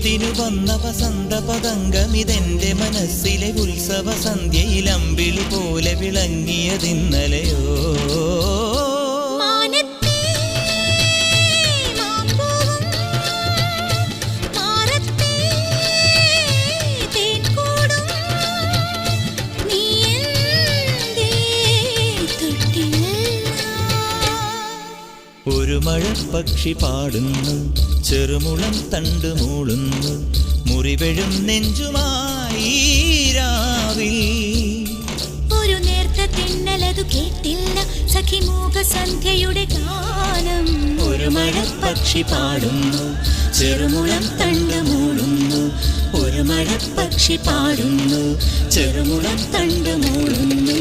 കൂട്ടിനു വന്ന വസന്ത പതംഗമിതെന്റെ മനസ്സിലെ ഉത്സവ സന്ധ്യയിൽ അമ്പിളി പോലെ വിളങ്ങിയതിന്നലെയോ. ഒരു മഴപ്പക്ഷി പാടുന്നു, ചെറുമുളം തണ്ടു മൂളുന്നു, മുറിവെഴും നെഞ്ചുമായി രാവിൽ. ഒരു നേർത്ത തിന്നലതു കേട്ടില്ല സഖിമൂക സന്ധ്യയുടെ ഗാനം. ഒരു മഴപ്പക്ഷി പാടുന്നു, ചെറുമുളം തണ്ടു മൂളുന്നു, ഒരു മഴപ്പക്ഷി പാടുന്നു, ചെറുമുളം തണ്ടു മൂളുന്നു.